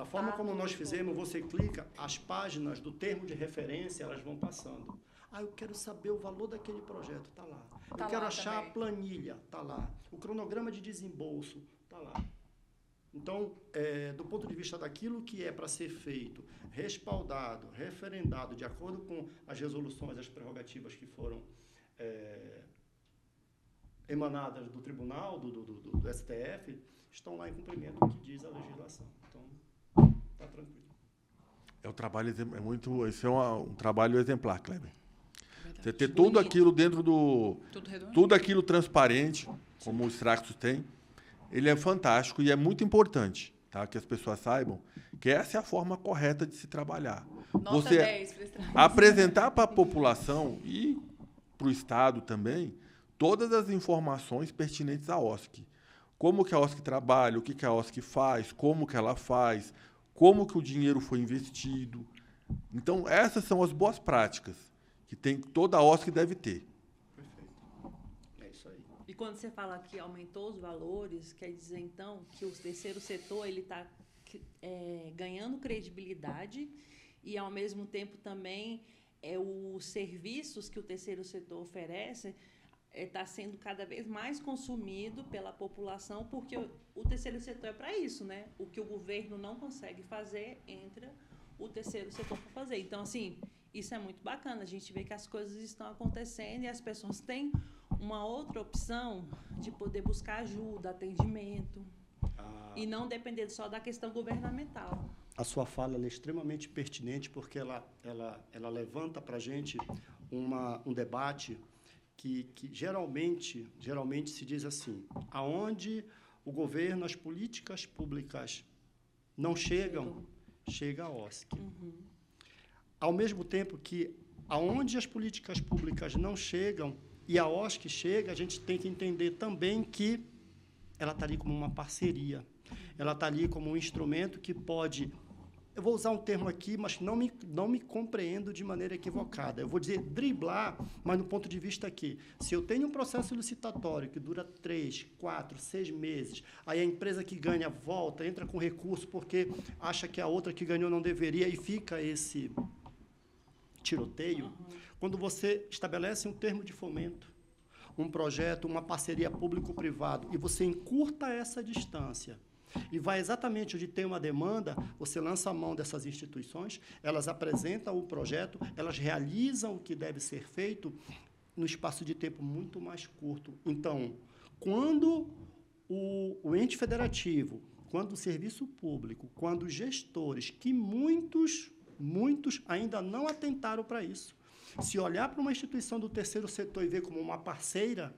forma como nós fizemos, você clica, as páginas do termo de referência, elas vão passando. Eu quero saber o valor daquele projeto, está lá. Eu quero achar também a planilha, está lá. O cronograma de desembolso, está lá. Então, do ponto de vista daquilo que é para ser feito, respaldado, referendado, de acordo com as resoluções, as prerrogativas que foram emanadas do Tribunal, do STF, estão lá em cumprimento do que diz a legislação. Então, está tranquilo. Esse é um trabalho exemplar, Kleber. Você ter tudo aquilo dentro tudo aquilo transparente, como o Stratos tem, ele é fantástico e é muito importante, tá? Que as pessoas saibam que essa é a forma correta de se trabalhar. Nota 10 para Stratos. Apresentar para a população e para o Estado também todas as informações pertinentes à OSC. Como que a OSC trabalha, o que a OSC faz, como que ela faz, como que o dinheiro foi investido. Então, essas são as boas práticas que toda a OSC deve ter. Perfeito. É isso aí. E quando você fala que aumentou os valores, quer dizer, então, que o terceiro setor está ganhando credibilidade e, ao mesmo tempo, também os serviços que o terceiro setor oferece está sendo cada vez mais consumido pela população, porque o terceiro setor é para isso, né? O que o governo não consegue fazer, entra o terceiro setor para fazer. Então, assim, isso é muito bacana. A gente vê que as coisas estão acontecendo e as pessoas têm uma outra opção de poder buscar ajuda, atendimento, e não depender só da questão governamental. A sua fala é extremamente pertinente, porque ela levanta para a gente um debate que geralmente se diz assim: aonde o governo, as políticas públicas não chegam, chega a OSC. Uhum. Ao mesmo tempo que aonde as políticas públicas não chegam e a OSC chega, a gente tem que entender também que ela está ali como uma parceria. Ela está ali como um instrumento que pode... Eu vou usar um termo aqui, mas não me compreendo de maneira equivocada. Eu vou dizer driblar, mas no ponto de vista aqui. Se eu tenho um processo licitatório que dura 3, 4, 6 meses, aí a empresa que ganha volta, entra com recurso porque acha que a outra que ganhou não deveria, e fica esse tiroteio. Uhum. Quando você estabelece um termo de fomento, um projeto, uma parceria público-privado, e você encurta essa distância, E vai exatamente onde tem uma demanda, você lança a mão dessas instituições, elas apresentam o projeto, elas realizam o que deve ser feito no espaço de tempo muito mais curto. Então, quando o ente federativo, quando o serviço público, quando os gestores, que muitos ainda não atentaram para isso, se olhar para uma instituição do terceiro setor e ver como uma parceira,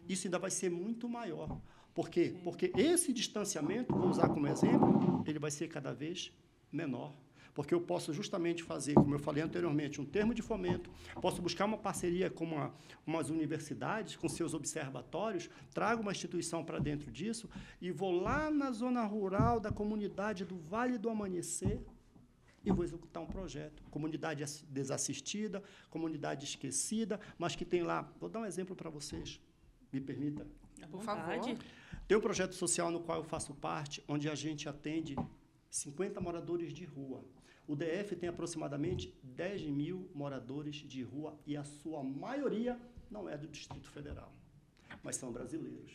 isso ainda vai ser muito maior. Por quê? Porque esse distanciamento, vou usar como exemplo, ele vai ser cada vez menor. Porque eu posso justamente fazer, como eu falei anteriormente, um termo de fomento, posso buscar uma parceria com umas universidades, com seus observatórios, trago uma instituição para dentro disso e vou lá na zona rural da comunidade do Vale do Amanhecer e vou executar um projeto. Comunidade desassistida, comunidade esquecida, mas que tem lá... Vou dar um exemplo para vocês, me permita. Por favor. Tem um projeto social no qual eu faço parte, onde a gente atende 50 moradores de rua. O DF tem aproximadamente 10 mil moradores de rua e a sua maioria não é do Distrito Federal, mas são brasileiros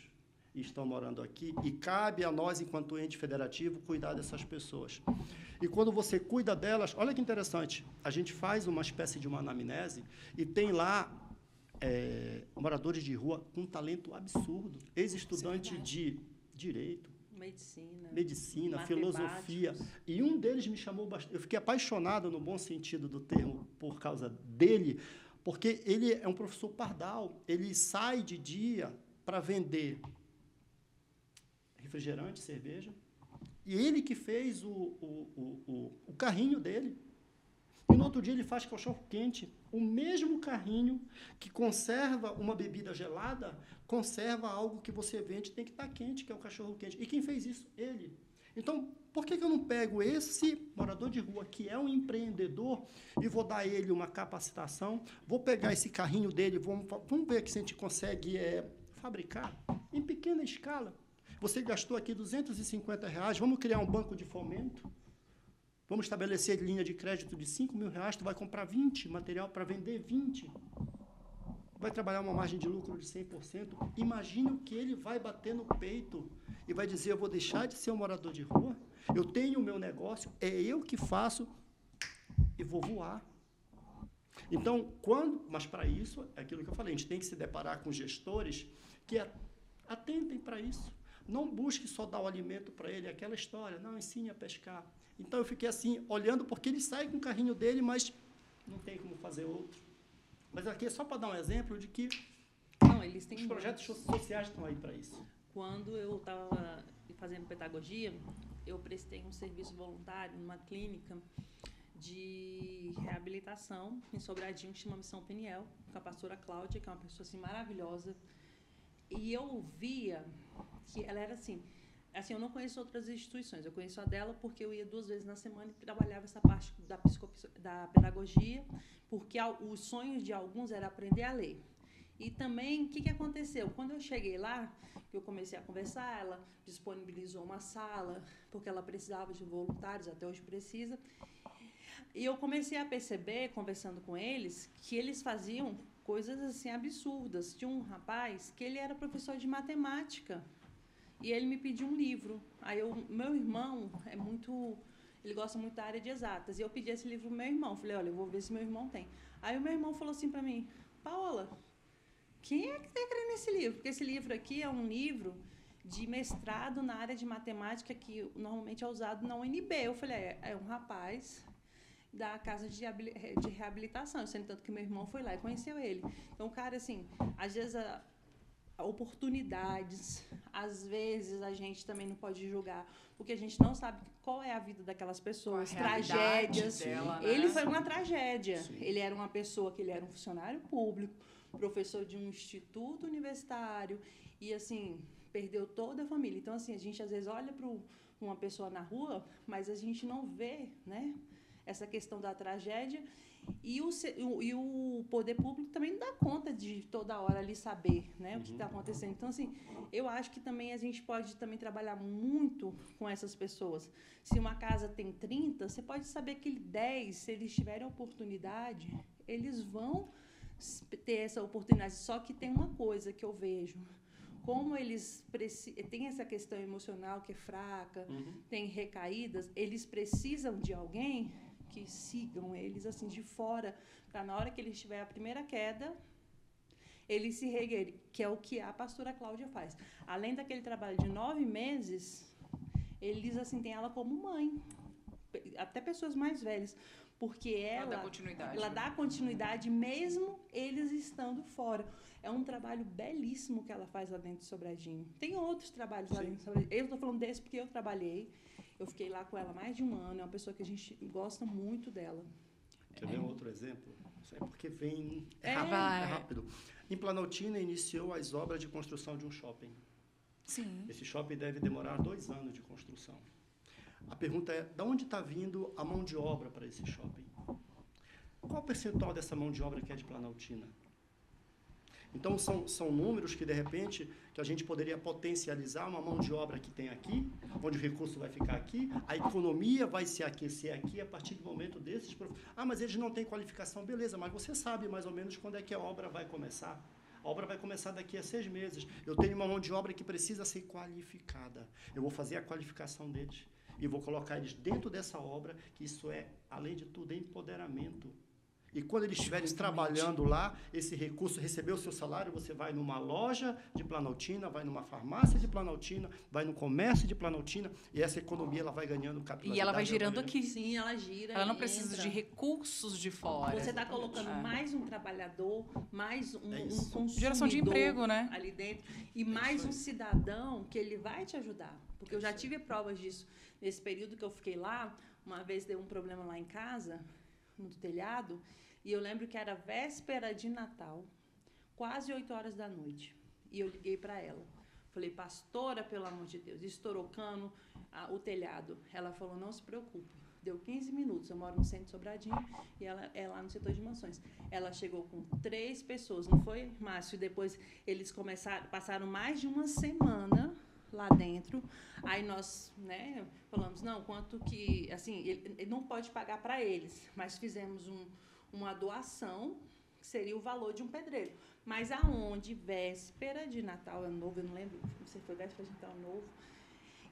e estão morando aqui e cabe a nós, enquanto ente federativo, cuidar dessas pessoas. E quando você cuida delas, olha que interessante, a gente faz uma espécie de uma anamnese e tem lá moradores de rua com um talento absurdo, ex-estudante de direito, medicina, filosofia. E um deles me chamou bastante. Eu fiquei apaixonado, no bom sentido do termo, por causa dele, porque ele é um professor pardal. Ele sai de dia para vender refrigerante, cerveja. E ele que fez o carrinho dele. E no outro dia ele faz cachorro-quente. O mesmo carrinho que conserva uma bebida gelada, conserva algo que você vende, tem que estar quente, que é o cachorro-quente. E quem fez isso? Ele. Então, por que eu não pego esse morador de rua, que é um empreendedor, e vou dar a ele uma capacitação, vou pegar esse carrinho dele, vamos ver aqui se a gente consegue fabricar em pequena escala. Você gastou aqui R$250, vamos criar um banco de fomento? Vamos estabelecer linha de crédito de R$5.000, tu vai comprar 20, material para vender 20. Vai trabalhar uma margem de lucro de 100%. Imagine o que ele vai bater no peito e vai dizer, eu vou deixar de ser um morador de rua, eu tenho o meu negócio, é eu que faço e vou voar. Então, mas para isso, é aquilo que eu falei, a gente tem que se deparar com gestores que atentem para isso. Não busque só dar o alimento para ele, aquela história, não, ensine a pescar. Então, eu fiquei assim, olhando, porque ele sai com o carrinho dele, mas não tem como fazer outro. Mas aqui é só para dar um exemplo de que eles têm os projetos sociais estão aí para isso. Quando eu estava fazendo pedagogia, eu prestei um serviço voluntário numa clínica de reabilitação em Sobradinho, que chama Missão Peniel, com a pastora Cláudia, que é uma pessoa assim, maravilhosa. E eu via que ela era assim, eu não conheço outras instituições, eu conheço a dela porque eu ia 2 vezes na semana e trabalhava essa parte da pedagogia, porque os sonhos de alguns era aprender a ler. E também, o que aconteceu? Quando eu cheguei lá, que eu comecei a conversar, ela disponibilizou uma sala, porque ela precisava de voluntários, até hoje precisa. E eu comecei a perceber, conversando com eles, que eles faziam coisas assim absurdas. Tinha um rapaz que ele era professor de matemática, e ele me pediu um livro. Aí meu irmão ele gosta muito da área de exatas, e eu pedi esse livro pro meu irmão. Falei, olha, eu vou ver se meu irmão tem. Aí o meu irmão falou assim para mim, Paola, quem é que está querendo esse livro? Porque esse livro aqui é um livro de mestrado na área de matemática que normalmente é usado na UNB. Eu falei, é um rapaz da casa de reabilitação, sendo tanto que meu irmão foi lá e conheceu ele. Então, cara, assim, às vezes oportunidades, às vezes a gente também não pode julgar, porque a gente não sabe qual é a vida daquelas pessoas, tragédias. Dela, né? Ele foi uma tragédia. Sim. Ele era uma pessoa que ele era um funcionário público, professor de um instituto universitário e, assim, perdeu toda a família. Então, assim, a gente às vezes olha para uma pessoa na rua, mas a gente não vê, né, essa questão da tragédia. E o poder público também não dá conta de toda hora ali saber, né, o que está acontecendo. Então, assim, eu acho que também a gente pode também trabalhar muito com essas pessoas. Se uma casa tem 30, você pode saber que 10, se eles tiverem oportunidade, eles vão ter essa oportunidade. Só que tem uma coisa que eu vejo. como eles têm essa questão emocional que é fraca, tem recaídas, eles precisam de alguém que sigam eles assim de fora, para na hora que eles tiverem a primeira queda, eles se reerguerem, que é o que a pastora Cláudia faz. Além daquele trabalho de 9 meses, eles assim têm ela como mãe, até pessoas mais velhas, porque ela dá continuidade mesmo eles estando fora. É um trabalho belíssimo que ela faz lá dentro de Sobradinho. Tem outros trabalhos lá dentro de Sobradinho. Eu estou falando desse porque eu trabalhei. Eu fiquei lá com ela mais de um ano. É uma pessoa que a gente gosta muito dela. Quer ver um outro exemplo? Isso é porque vem... É rápido. Em Planaltina, iniciou as obras de construção de um shopping. Sim. Esse shopping deve demorar 2 anos de construção. A pergunta é, de onde está vindo a mão de obra para esse shopping? Qual o percentual dessa mão de obra que é de Planaltina? Então, são números que, de repente, que a gente poderia potencializar uma mão de obra que tem aqui, onde o recurso vai ficar aqui, a economia vai se aquecer aqui a partir do momento desses... Ah, mas eles não têm qualificação. Beleza, mas você sabe mais ou menos quando é que a obra vai começar. A obra vai começar daqui a 6 meses. Eu tenho uma mão de obra que precisa ser qualificada. Eu vou fazer a qualificação deles e vou colocar eles dentro dessa obra, que isso é, além de tudo, é empoderamento. E quando eles estiverem trabalhando lá, esse recurso, recebeu o seu salário, você vai numa loja de Planaltina, vai numa farmácia de Planaltina, vai no comércio de Planaltina, e essa economia ela vai ganhando capilaridade. E ela vai girando aqui. Sim, ela gira. Ela não precisa de recursos de fora. Você está colocando mais um trabalhador, mais um consumidor. Geração de emprego, né? Ali dentro. E mais um cidadão que ele vai te ajudar. Porque eu já tive provas disso. Nesse período que eu fiquei lá, uma vez deu um problema lá em casa, no telhado, e eu lembro que era véspera de Natal, quase 8 horas da noite. E eu liguei para ela. Falei, pastora, pelo amor de Deus, estourou cano, o telhado. Ela falou, não se preocupe. Deu 15 minutos, eu moro no centro de Sobradinho, e ela é lá no setor de mansões. Ela chegou com 3 pessoas, não foi, Márcio? Depois eles passaram mais de uma semana lá dentro. Aí nós, né, falamos, não, quanto que, assim, ele não pode pagar para eles, mas fizemos uma doação, que seria o valor de um pedreiro. Mas aonde, véspera de Natal, Ano Novo, eu não lembro, não sei se foi véspera de Natal, Ano Novo,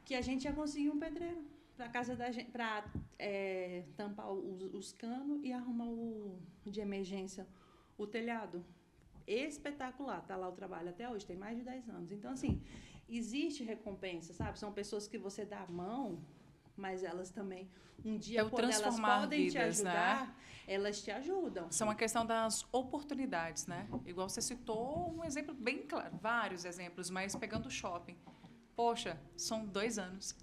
que a gente ia conseguir um pedreiro para casa da gente, para tampar os canos e arrumar de emergência o telhado. Espetacular, tá lá o trabalho até hoje, tem mais de 10 anos. Então, assim, existe recompensa, sabe? São pessoas que você dá a mão, mas elas também, um dia, quando elas podem te ajudar, né? Elas te ajudam. São a questão das oportunidades, né? Igual você citou um exemplo bem claro, vários exemplos, mas pegando o shopping. Poxa, são 2 anos.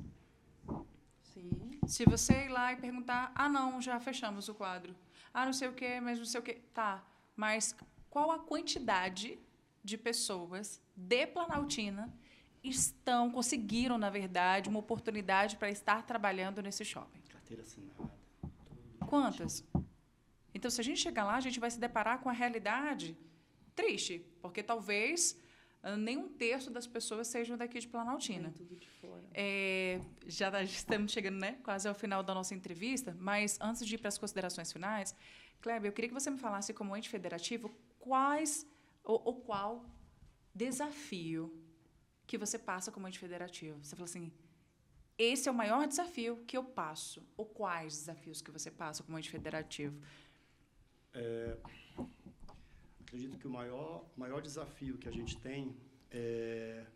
Sim. Se você ir lá e perguntar, não, já fechamos o quadro. Não sei o quê, mas não sei o quê. Tá, mas qual a quantidade de pessoas de Planaltina conseguiram, na verdade, uma oportunidade para estar trabalhando nesse shopping? Carteira assinada. Quantas? Então, se a gente chegar lá, a gente vai se deparar com a realidade triste, porque talvez nem 1/3 das pessoas sejam daqui de Planaltina. Tudo de fora. Já estamos chegando, né, quase ao final da nossa entrevista, mas antes de ir para as considerações finais, Kleber, eu queria que você me falasse, como ente federativo, qual desafio que você passa como ente federativo. Você falou assim, esse é o maior desafio que eu passo. Ou quais desafios que você passa como ente federativo? Acredito que o maior desafio que a gente tem é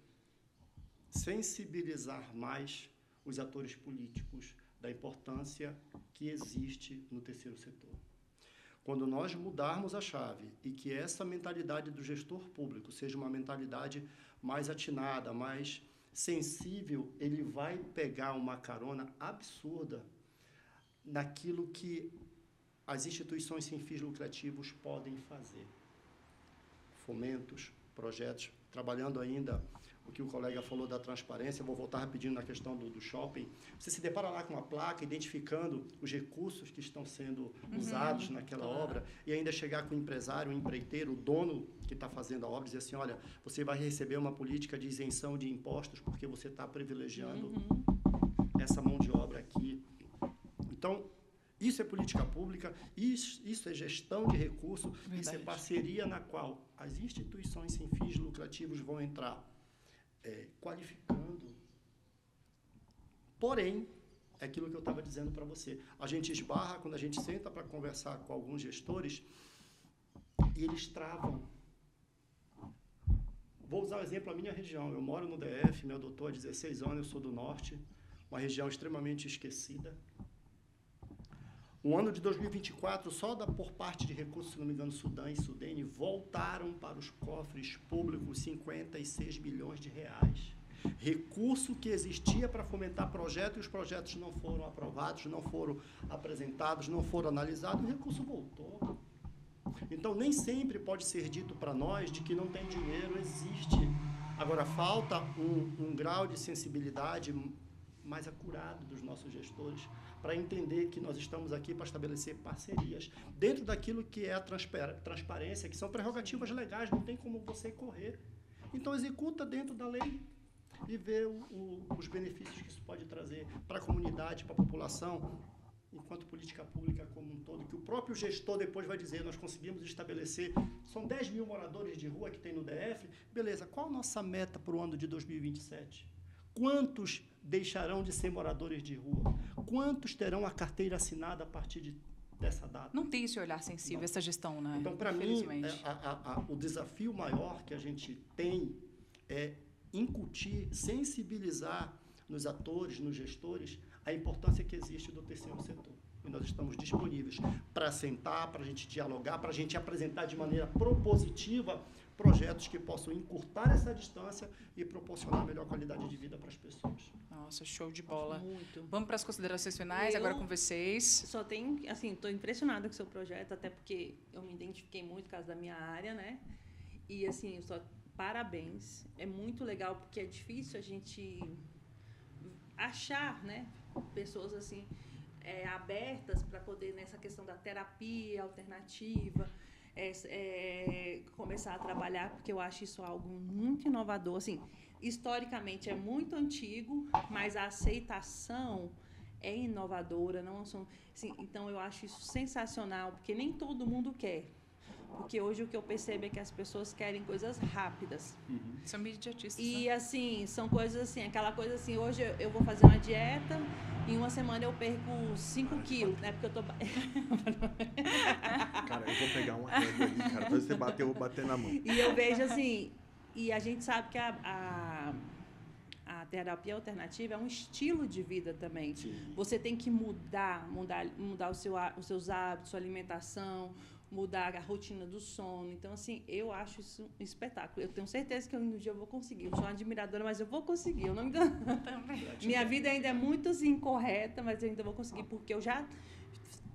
sensibilizar mais os atores políticos da importância que existe no terceiro setor. Quando nós mudarmos a chave e que essa mentalidade do gestor público seja uma mentalidade mais atinada, mais sensível, ele vai pegar uma carona absurda naquilo que as instituições sem fins lucrativos podem fazer. Fomentos, projetos, trabalhando ainda o que o colega falou da transparência, vou voltar rapidinho na questão do shopping. Você se depara lá com uma placa identificando os recursos que estão sendo usados naquela obra e ainda chegar com o empresário, o empreiteiro, o dono que está fazendo a obra e dizer assim, olha, você vai receber uma política de isenção de impostos porque você está privilegiando essa mão de obra aqui. Então, isso é política pública, isso é gestão de recursos, isso é parceria na qual as instituições sem fins lucrativos vão entrar. qualificando. Porém, é aquilo que eu estava dizendo para você. A gente esbarra quando a gente senta para conversar com alguns gestores e eles travam. Vou usar o exemplo da minha região. Eu moro no DF, me adotou há 16 anos, eu sou do Norte, uma região extremamente esquecida. O ano de 2024, por parte de recursos, se não me engano, Sudã e Sudene, voltaram para os cofres públicos 56 bilhões de reais. Recurso que existia para fomentar projetos, e os projetos não foram aprovados, não foram apresentados, não foram analisados, e o recurso voltou. Então, nem sempre pode ser dito para nós de que não tem dinheiro, existe. Agora, falta um grau de sensibilidade mais acurado dos nossos gestores para entender que nós estamos aqui para estabelecer parcerias dentro daquilo que é a transparência, que são prerrogativas legais, não tem como você correr. Então, executa dentro da lei e vê os benefícios que isso pode trazer para a comunidade, para a população, enquanto política pública como um todo, que o próprio gestor depois vai dizer, nós conseguimos estabelecer, são 10 mil moradores de rua que tem no DF, beleza, qual a nossa meta para o ano de 2027? Quantos deixarão de ser moradores de rua? Quantos terão a carteira assinada a partir dessa data? Não tem esse olhar sensível, essa gestão, né? Então, para mim, o desafio maior que a gente tem é incutir, sensibilizar nos atores, nos gestores, a importância que existe do terceiro setor. E nós estamos disponíveis para sentar, para a gente dialogar, para a gente apresentar de maneira propositiva projetos que possam encurtar essa distância e proporcionar melhor qualidade de vida para as pessoas. Nossa, show de bola. Muito. Vamos para as considerações finais, agora com vocês. Só tenho, assim, estou impressionada com o seu projeto, até porque eu me identifiquei muito por causa da minha área, né? E, assim, parabéns. É muito legal, porque é difícil a gente achar, né, pessoas assim abertas para poder, nessa questão da terapia alternativa, começar a trabalhar, porque eu acho isso algo muito inovador. Assim, historicamente é muito antigo, mas a aceitação é inovadora. Não são, assim, então, eu acho isso sensacional, porque nem todo mundo quer. Porque hoje o que eu percebo é que as pessoas querem coisas rápidas. São imediatistas. E, assim, são coisas assim, aquela coisa assim, hoje eu vou fazer uma dieta, em uma semana eu perco 5 quilos, né? Porque eu tô... Cara, eu vou pegar uma régua ali, cara. Pra você bater, eu vou bater na mão. E eu vejo assim, e a gente sabe que a terapia alternativa é um estilo de vida também. Sim. Você tem que mudar os seus hábitos, sua alimentação, mudar a rotina do sono. Então, assim, eu acho isso um espetáculo. Eu tenho certeza que um dia eu vou conseguir. Eu sou uma admiradora, mas eu vou conseguir. Eu não me engano. Minha vida ainda é muito assim, incorreta, mas eu ainda vou conseguir, porque eu já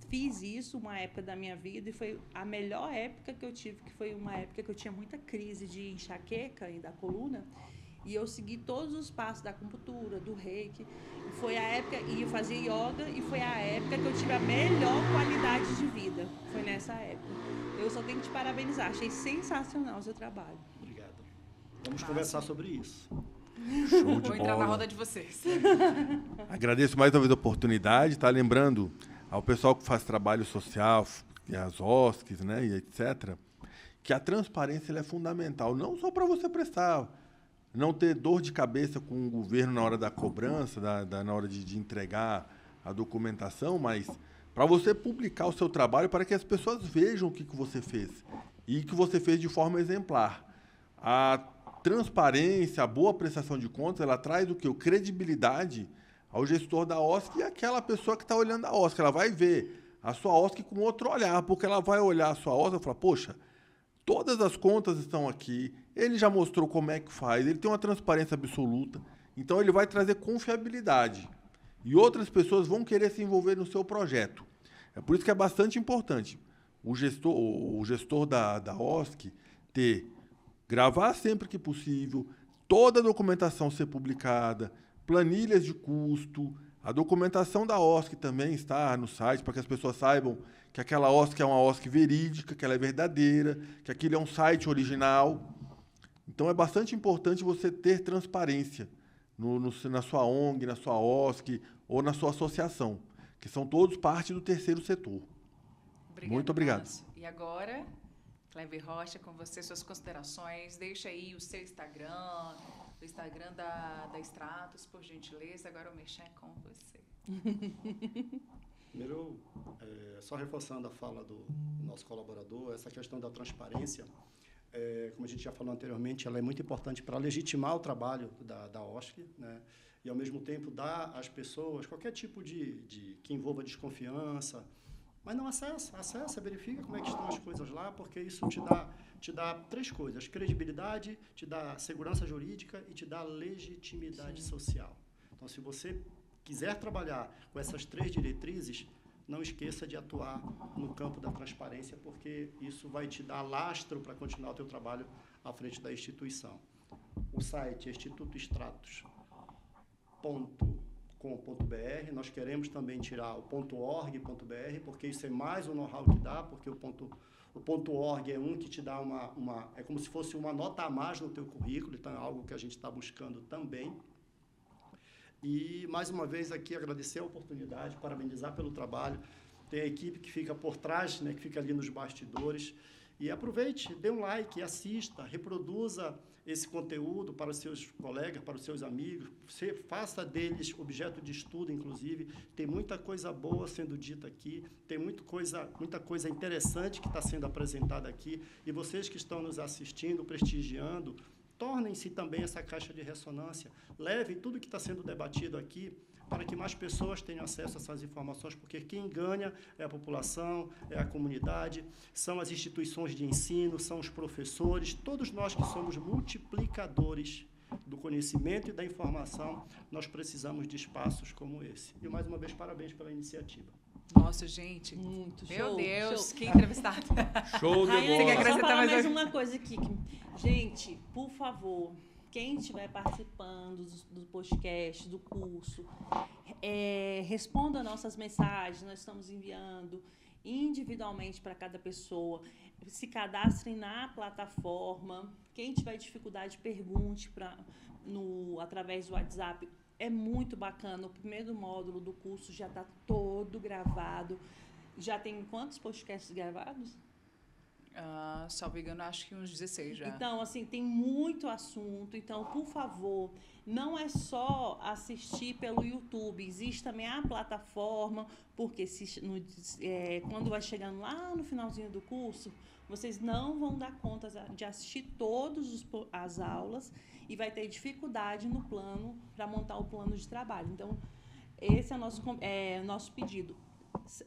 fiz isso uma época da minha vida e foi a melhor época que eu tive, que foi uma época que eu tinha muita crise de enxaqueca e da coluna. E eu segui todos os passos da acupuntura, do reiki. Foi a época, e eu fazia yoga, e foi a época que eu tive a melhor qualidade de vida. Foi nessa época. Eu só tenho que te parabenizar. Achei sensacional o seu trabalho. Obrigado. Vamos conversar sobre isso. Show de Vou entrar na bola. roda de vocês. Agradeço mais uma vez a oportunidade, tá? Lembrando ao pessoal que faz trabalho social, as OSCs, né, e etc., que a transparência ela é fundamental, não só para você prestar, não ter dor de cabeça com o governo na hora da cobrança, na hora de entregar a documentação, mas para você publicar o seu trabalho para que as pessoas vejam o que você fez e que você fez de forma exemplar. A transparência, a boa prestação de contas, ela traz o quê? Credibilidade ao gestor da OSC e àquela pessoa que está olhando a OSC. Ela vai ver a sua OSC com outro olhar, porque ela vai olhar a sua OSC e falar, poxa, todas as contas estão aqui, ele já mostrou como é que faz, ele tem uma transparência absoluta, então ele vai trazer confiabilidade. E outras pessoas vão querer se envolver no seu projeto. É por isso que é bastante importante o gestor da OSC gravar sempre que possível, toda a documentação ser publicada, planilhas de custo, a documentação da OSC também está no site, para que as pessoas saibam que aquela OSC é uma OSC verídica, que ela é verdadeira, que aquilo é um site original. Então, é bastante importante você ter transparência na sua ONG, na sua OSC ou na sua associação, que são todos parte do terceiro setor. Muito obrigado. Márcio. E agora, Kleber Rocha, com você, suas considerações. Deixa aí o seu Instagram, o Instagram da Stratos, por gentileza. Agora o mexer com você. Primeiro, só reforçando a fala do nosso colaborador, essa questão da transparência, como a gente já falou anteriormente, ela é muito importante para legitimar o trabalho da OSCE, né? E, ao mesmo tempo, dar às pessoas qualquer tipo que envolva desconfiança, mas não acessa, verifica como é que estão as coisas lá, porque isso te dá 3 coisas: credibilidade, te dá segurança jurídica e te dá legitimidade social. Então, se você quiser trabalhar com essas 3 diretrizes, não esqueça de atuar no campo da transparência, porque isso vai te dar lastro para continuar o teu trabalho à frente da instituição. O site é institutostratos.com.br. Nós queremos também tirar o .org.br, porque isso é mais um know-how que dá, porque o .org é que te dá é como se fosse uma nota a mais no teu currículo, então é algo que a gente está buscando também. E, mais uma vez, aqui agradecer a oportunidade, parabenizar pelo trabalho. Tem a equipe que fica por trás, né, que fica ali nos bastidores. E aproveite, dê um like, assista, reproduza esse conteúdo para os seus colegas, para os seus amigos. Você faça deles objeto de estudo, inclusive. Tem muita coisa boa sendo dita aqui, tem muita coisa interessante que está sendo apresentada aqui. E vocês que estão nos assistindo, prestigiando, tornem-se também essa caixa de ressonância. Levem tudo que está sendo debatido aqui para que mais pessoas tenham acesso a essas informações, porque quem ganha é a população, é a comunidade, são as instituições de ensino, são os professores, todos nós que somos multiplicadores do conhecimento e da informação, nós precisamos de espaços como esse. E, mais uma vez, parabéns pela iniciativa. Nossa, gente. Muito show. Meu Deus, show. Que entrevistado. Show de Rayane, bola. só falar mais uma coisa aqui. Gente, por favor, quem estiver participando do podcast, do curso, responda nossas mensagens, nós estamos enviando individualmente para cada pessoa. Se cadastrem na plataforma. Quem tiver dificuldade, pergunte através do WhatsApp. É muito bacana. O primeiro módulo do curso já está todo gravado. Já tem quantos podcasts gravados? Salvo engano, acho que uns 16 já. Então, assim, tem muito assunto. Então, por favor, não é só assistir pelo YouTube. Existe também a plataforma, porque quando vai chegando lá no finalzinho do curso, vocês não vão dar conta de assistir todas as aulas e vai ter dificuldade no plano para montar o plano de trabalho. Então, esse é o nosso pedido.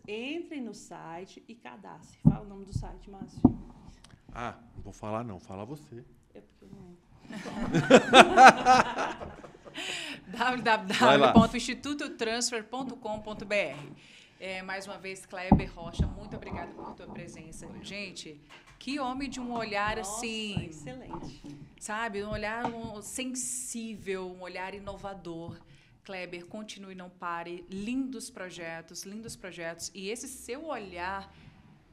Entrem no site e cadastre. Fala o nome do site, Márcio. Não vou falar não, fala você. É porque eu não... www.institutotransfer.com.br. Mais uma vez, Kleber Rocha, muito obrigada por tua presença. Gente, que homem de um olhar assim... excelente. Sabe, um olhar sensível, um olhar inovador. Kleber, continue, não pare. Lindos projetos. E esse seu olhar...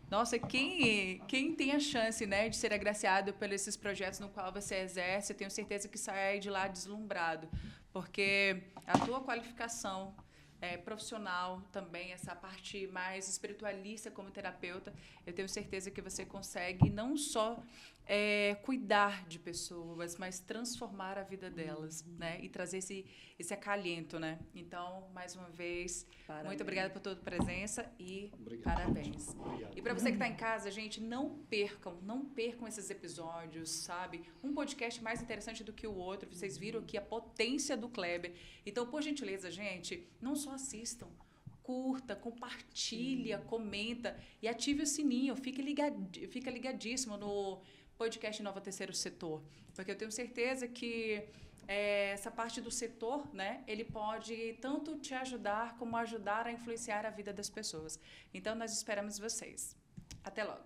Nossa, quem tem a chance, né, de ser agraciado por esses projetos no qual você exerce, eu tenho certeza que sai de lá deslumbrado. Porque a tua qualificação profissional também, essa parte mais espiritualista como terapeuta, eu tenho certeza que você consegue não só cuidar de pessoas, mas transformar a vida delas, né? E trazer esse acalento, né? Então, mais uma vez, muito obrigada por toda a presença e parabéns. Obrigado. E para você que está em casa, gente, não percam esses episódios, sabe? Um podcast mais interessante do que o outro. Vocês viram aqui a potência do Kleber. Então, por gentileza, gente, não só assistam, curta, compartilha, comenta e ative o sininho. Fica ligadíssimo no podcast Nova Terceiro Setor, porque eu tenho certeza que essa parte do setor, né, ele pode tanto te ajudar como ajudar a influenciar a vida das pessoas. Então, nós esperamos vocês. Até logo.